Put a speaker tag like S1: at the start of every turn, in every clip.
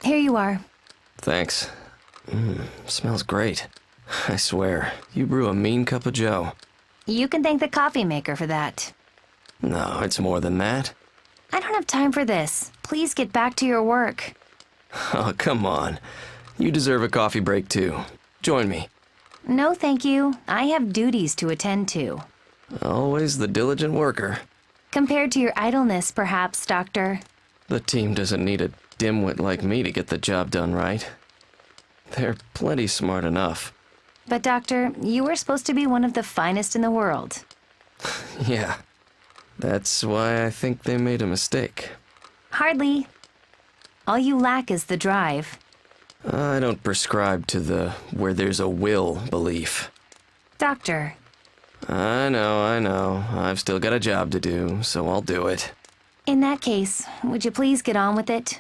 S1: Here you are.
S2: Thanks. Smells great. I swear, you brew a mean cup of joe.
S1: You can thank the coffee maker for that.
S2: No, it's more than that.
S1: I don't have time for this. Please get back to your work.
S2: Oh, come on. You deserve a coffee break too. Join me.
S1: No, thank you. I have duties to attend to.
S2: Always the diligent worker.
S1: Compared to your idleness, perhaps, Doctor.
S2: The team doesn't need a dimwit like me to get the job done right. They're plenty smart enough.
S1: But, Doctor, you were supposed to be one of the finest in the world.
S2: Yeah. That's why I think they made a mistake.
S1: Hardly. All you lack is the drive.
S2: I don't prescribe to the where there's a will belief.
S1: Doctor.
S2: I know. I've still got a job to do, so I'll do it.
S1: In that case, would you please get on with it?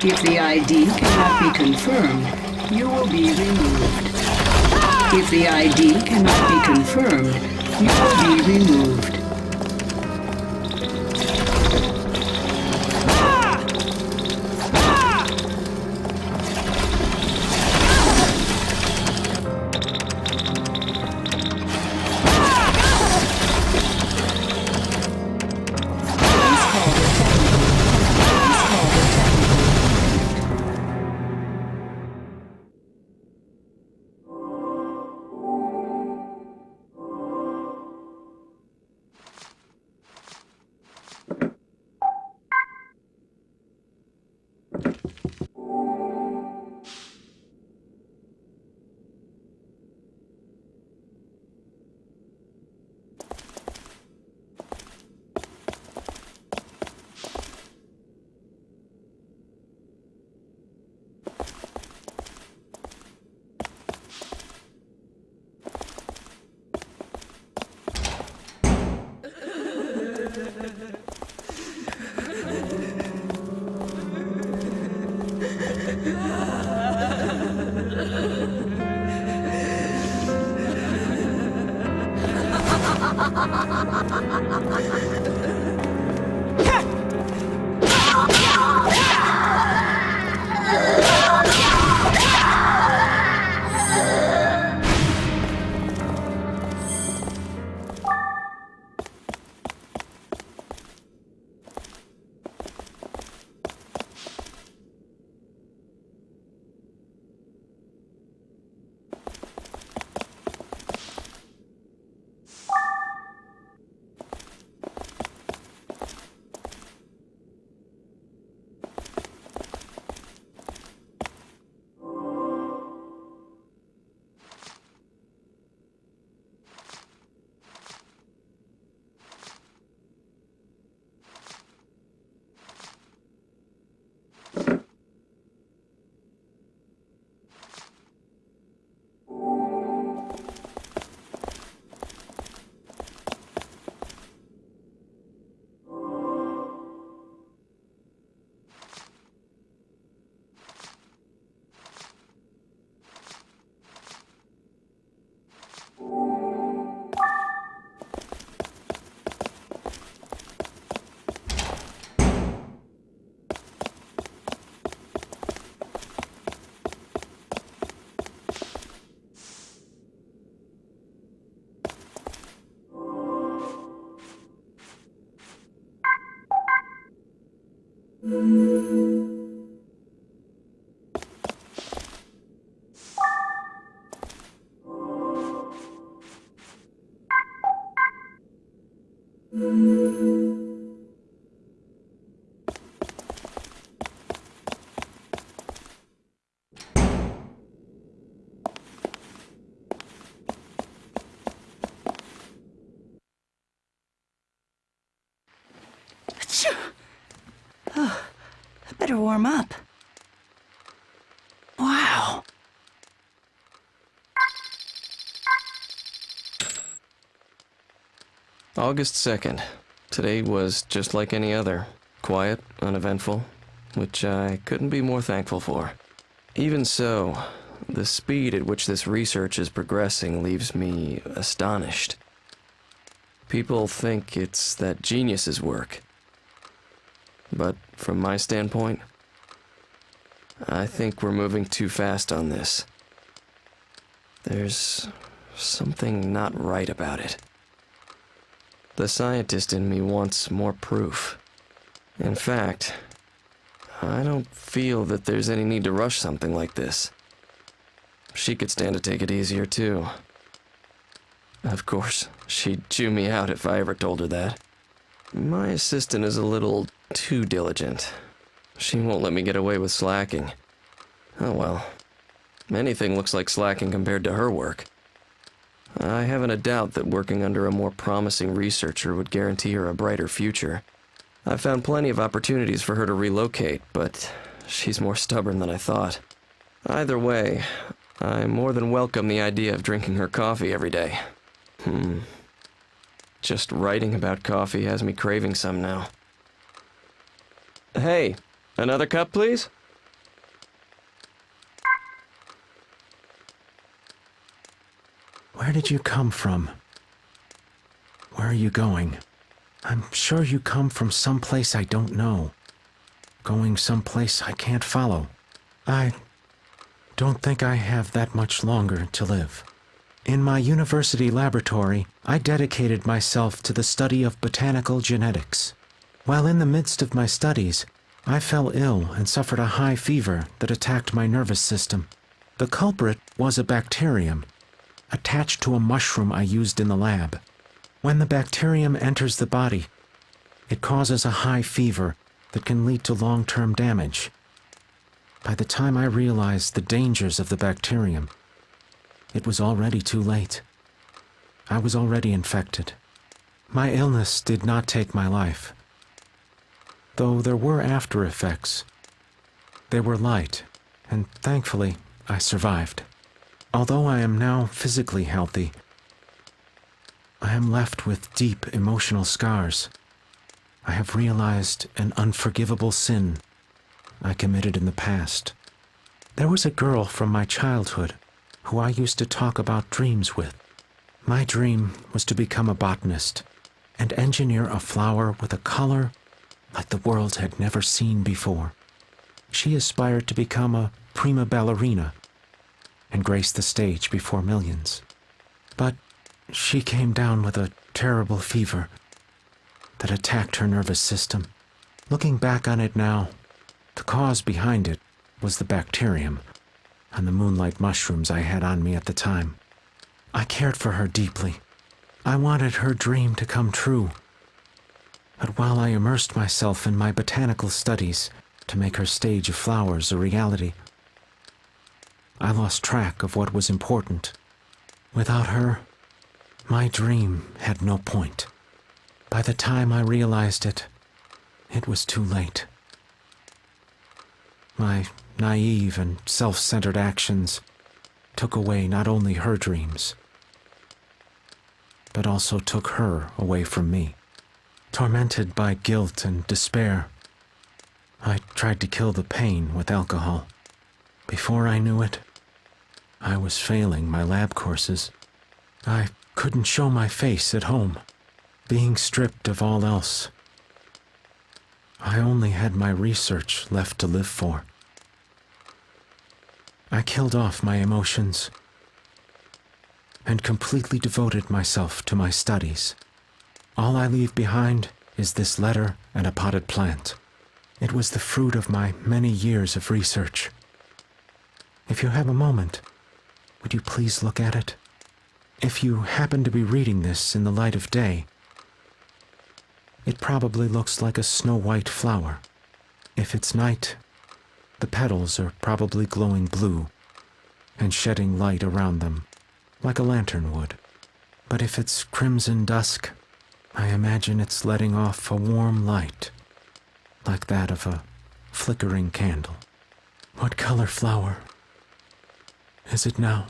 S3: If the ID cannot be confirmed, you will be removed. If the ID cannot be confirmed, you will be removed.
S4: Better warm up. Wow.
S2: August 2nd. Today was just like any other. Quiet, uneventful, which I couldn't be more thankful for. Even so, the speed at which this research is progressing leaves me astonished. People think it's that geniuses work. But from my standpoint, I think we're moving too fast on this. There's something not right about it. The scientist in me wants more proof. In fact, I don't feel that there's any need to rush something like this. She could stand to take it easier too. Of course, she'd chew me out if I ever told her that. My assistant is a little too diligent. She won't let me get away with slacking. Oh well. Anything looks like slacking compared to her work. I haven't a doubt that working under a more promising researcher would guarantee her a brighter future. I've found plenty of opportunities for her to relocate, but she's more stubborn than I thought. Either way, I more than welcome the idea of drinking her coffee every day. Just writing about coffee has me craving some now. Hey, another cup, please?
S5: Where did you come from? Where are you going? I'm sure you come from someplace I don't know. Going someplace I can't follow. I don't think I have that much longer to live. In my university laboratory, I dedicated myself to the study of botanical genetics. While in the midst of my studies, I fell ill and suffered a high fever that attacked my nervous system. The culprit was a bacterium, attached to a mushroom I used in the lab. When the bacterium enters the body, it causes a high fever that can lead to long-term damage. By the time I realized the dangers of the bacterium, it was already too late. I was already infected. My illness did not take my life, though there were after effects. They were light, and thankfully, I survived. Although I am now physically healthy, I am left with deep emotional scars. I have realized an unforgivable sin I committed in the past. There was a girl from my childhood who I used to talk about dreams with. My dream was to become a botanist and engineer a flower with a color like the world had never seen before. She aspired to become a prima ballerina and grace the stage before millions. But she came down with a terrible fever that attacked her nervous system. Looking back on it now, the cause behind it was the bacterium and the moonlight mushrooms I had on me at the time. I cared for her deeply. I wanted her dream to come true. But while I immersed myself in my botanical studies to make her stage of flowers a reality, I lost track of what was important. Without her, my dream had no point. By the time I realized it, it was too late. My naive and self-centered actions took away not only her dreams, but also took her away from me. Tormented by guilt and despair, I tried to kill the pain with alcohol. Before I knew it, I was failing my lab courses. I couldn't show my face at home, being stripped of all else. I only had my research left to live for. I killed off my emotions and completely devoted myself to my studies. All I leave behind is this letter and a potted plant. It was the fruit of my many years of research. If you have a moment, would you please look at it? If you happen to be reading this in the light of day, it probably looks like a snow-white flower. If it's night, the petals are probably glowing blue and shedding light around them, like a lantern would. But if it's crimson dusk, I imagine it's letting off a warm light, like that of a flickering candle. What color flower is it now?